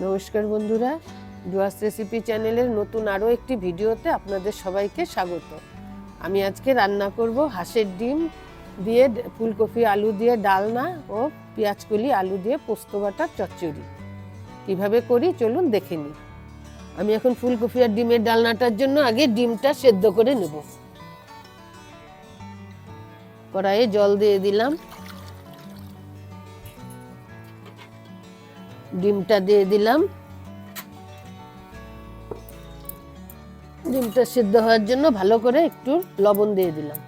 নমস্কার বন্ধুরা, ডুয়াস রেসিপি চ্যানেলের নতুন আরও একটি ভিডিওতে আপনাদের সবাইকে স্বাগত। আমি আজকে রান্না করব হাঁসের ডিম দিয়ে ফুলকপি আলু দিয়ে ডালনা ও পেঁয়াজকলি আলু দিয়ে পোস্ত বাটার চচ্চড়ি। কীভাবে করি চলুন দেখে নিই। আমি এখন ফুলকপি আর ডিমের ডালনাটার জন্য আগে ডিমটা সেদ্ধ করে নেব। কড়াইয়ে জল দিয়ে দিলাম, ডিমটা দিয়ে দিলাম। ডিমটা সিদ্ধ হওয়ার জন্য ভালো করে একটু লবণ দিয়ে দিলাম।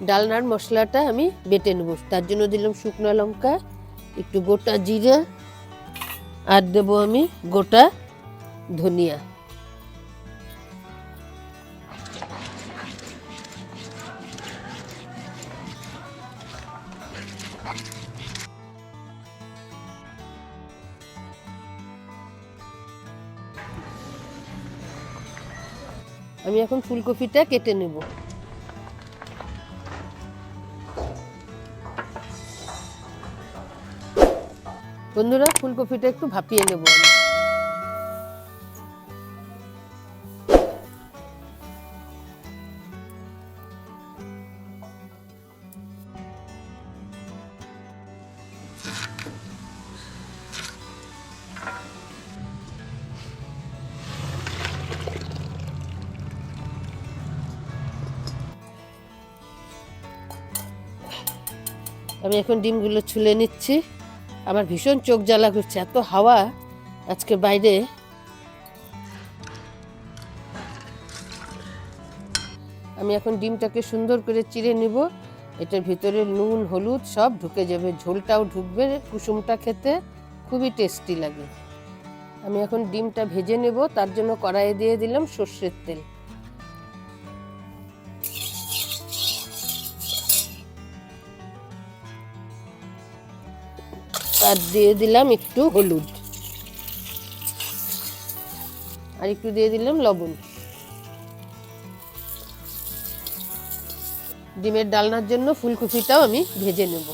ডালনার মশলাটা আমি বেটে নেব। তার জন্য দিলাম শুকনো লঙ্কা, একটু গোটা জিরে, আর দেবো আমি গোটা ধনিয়া। আমি এখন ফুলকপিটা কেটে নেব। বন্ধুরা, ফুলকপিটা একটু ভাপিয়ে নেব। আমি এখন ডিমগুলো ছুলে নিচ্ছি। আমার ভীষণ চোখ জ্বালা করছে, এত হাওয়া আজকে বাইরে। আমি এখন ডিমটাকে সুন্দর করে চিড়ে নিব। এটার ভিতরে নুন হলুদ সব ঢুকে যাবে, ঝোলটাও ঢুকবে। কুসুমটা খেতে খুবই টেস্টি লাগে। আমি এখন ডিমটা ভেজে নেব। তার জন্য কড়াইয়ে দিয়ে দিলাম সর্ষের তেল, আর দিয়ে দিলাম একটু হলুদ, আর একটু দিয়ে দিলাম লবণ। ডিমের ডালনার জন্য ফুলকপিটাও আমি ভেজে নেব।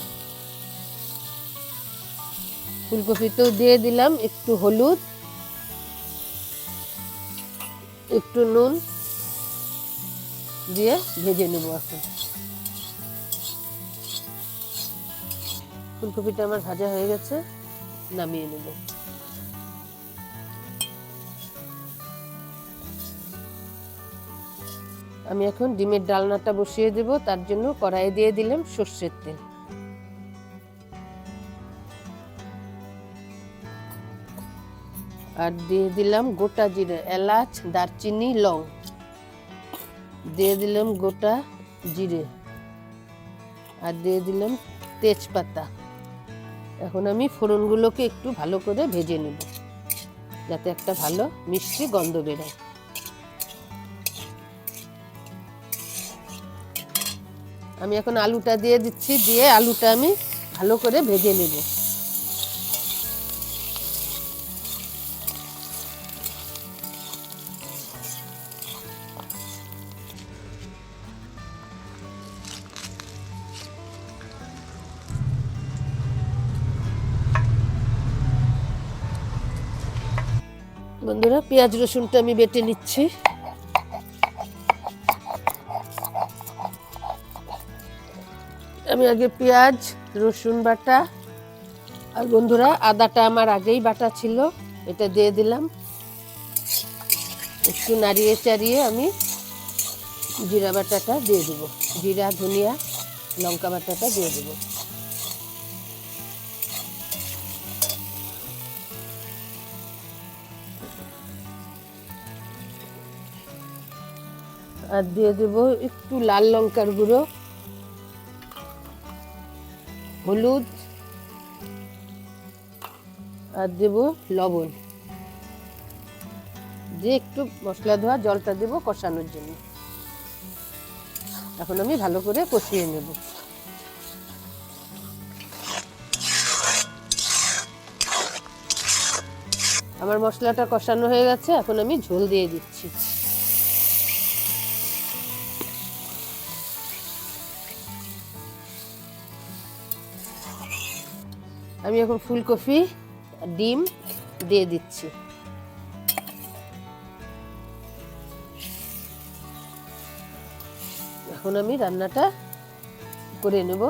ফুলকপিতেও দিয়ে দিলাম একটু হলুদ, একটু নুন দিয়ে ভেজে নেব। এখন ফুলকপিটা আমার ভাজা হয়ে গেছে, নামিয়ে নেব। আমি এখন ডিমের ডালনাটা বসিয়ে দেব। তার জন্য কড়াইয়ে দিয়ে দিলাম সর্ষের তেল, আর দিয়ে দিলাম গোটা জিরে, এলাচ, দারচিনি, লং। দিয়ে দিলাম গোটা জিরে, আর দিয়ে দিলাম তেজপাতা। এখন আমি ফোড়নগুলোকে একটু ভালো করে ভেজে নেব, যাতে একটা ভালো মিষ্টি গন্ধ বেরোয়। আমি এখন আলুটা দিয়ে দিচ্ছি, দিয়ে আলুটা আমি ভালো করে ভেজে নেব। বন্ধুরা, পেঁয়াজ রসুনটা আমি বেটে নিচ্ছি। আমি আগে পেঁয়াজ রসুন বাটা, আর বন্ধুরা আদাটা আমার আগেই বাটা ছিল, এটা দিয়ে দিলাম। একটু নাড়িয়ে চাড়িয়ে আমি জিরা বাটাটা দিয়ে দেব, জিরা ধনিয়া লঙ্কা বাটাটা দিয়ে দেব। আর দিয়ে দেব একটু লাল লঙ্কার গুঁড়ো, হলুদ, আর দেব লবণ। দিয়ে একটু মশলা ধোয়া জলটা দেব কষানোর জন্য। এখন আমি ভালো করে কষিয়ে নেব। আমার মশলাটা কষানো হয়ে গেছে, এখন আমি ঝোল দিয়ে দিচ্ছি। আমি এখন ফুলকপি আর ডিম দিয়ে দিচ্ছি। এখন আমি রান্নাটা করে নেব।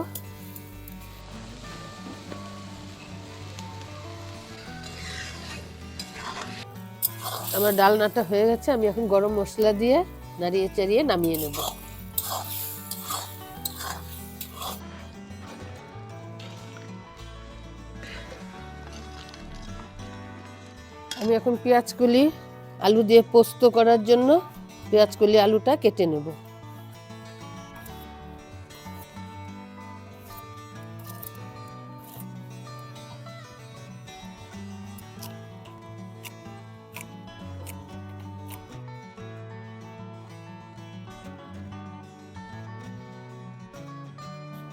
আমার ডালনাটা হয়ে গেছে, আমি এখন গরম মশলা দিয়ে নাড়িয়ে চাড়িয়ে নামিয়ে নেব। আমি এখন পেঁয়াজকলি আলু দিয়ে পোস্ত করার জন্য পেঁয়াজকলি আলুটা কেটে নেব।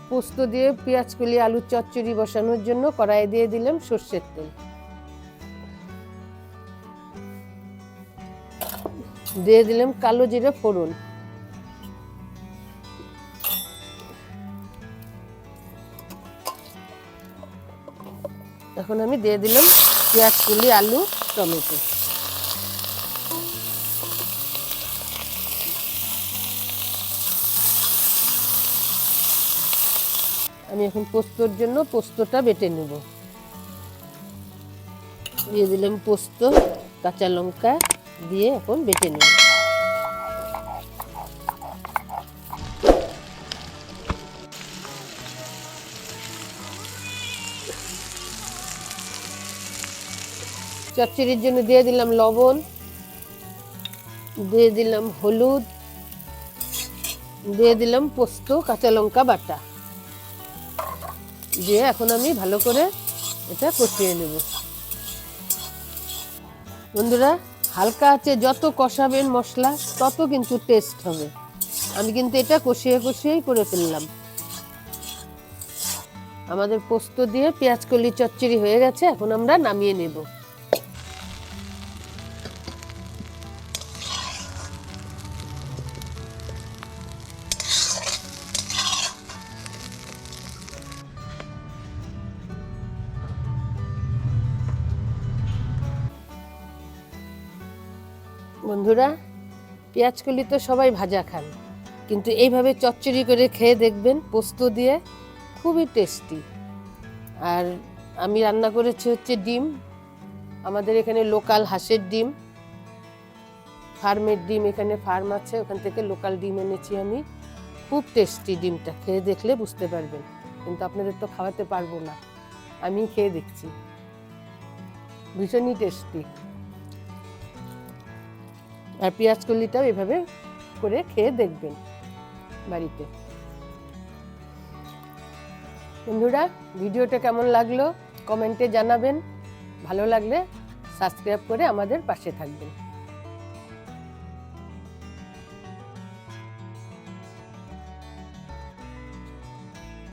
পোস্ত দিয়ে পেঁয়াজকলি আলুর চচ্চড়ি বসানোর জন্য কড়াইয়ে দিয়ে দিলাম সরষের তেল, দিয়ে দিলাম কালো জিরে ফোড়ন, এখন আমি দিয়ে দিলাম পেঁয়াজকলি আলু টমেটো। আমি এখন পোস্তর জন্য পোস্তটা বেটে নেব। দিয়ে দিলাম পোস্ত, কাঁচা লঙ্কা দিয়ে এখন বেটে নেব। চচ্চড়ির জন্য দিয়ে দিলাম লবণ, দিয়ে দিলাম হলুদ, দিয়ে দিলাম পোস্ত কাঁচা লঙ্কা বাটা, দিয়ে এখন আমি ভালো করে এটা কষিয়ে নেব। বন্ধুরা, হালকা আছে যত কষাবেন মশলা তত কিন্তু টেস্ট হবে। আমি কিন্তু এটা কষিয়ে কষিয়েই করে ফেললাম। আমাদের পোস্ত দিয়ে পেঁয়াজকলি চচ্চড়ি হয়ে গেছে, এখন আমরা নামিয়ে নেব। বন্ধুরা, পেঁয়াজকলি তো সবাই ভাজা খান, কিন্তু এইভাবে চচ্চড়ি করে খেয়ে দেখবেন পোস্ত দিয়ে, খুবই টেস্টি। আর আমি রান্না করেছি হচ্ছে ডিম, আমাদের এখানে লোকাল হাঁসের ডিম, ফার্মের ডিম, এখানে ফার্ম আছে, ওখান থেকে লোকাল ডিম এনেছি আমি। খুব টেস্টি, ডিমটা খেয়ে দেখলে বুঝতে পারবেন, কিন্তু আপনাদের তো খাওয়াতে পারবো না, আমি খেয়ে দেখছি, ভীষণই টেস্টি। আর পেঁয়াজকলিটাও এভাবে করে খেয়ে দেখবেন বাড়িতে। বন্ধুরা, ভিডিওটা কেমন লাগলো কমেন্টে জানাবেন, ভালো লাগলে সাবস্ক্রাইব করে আমাদের পাশে থাকবেন।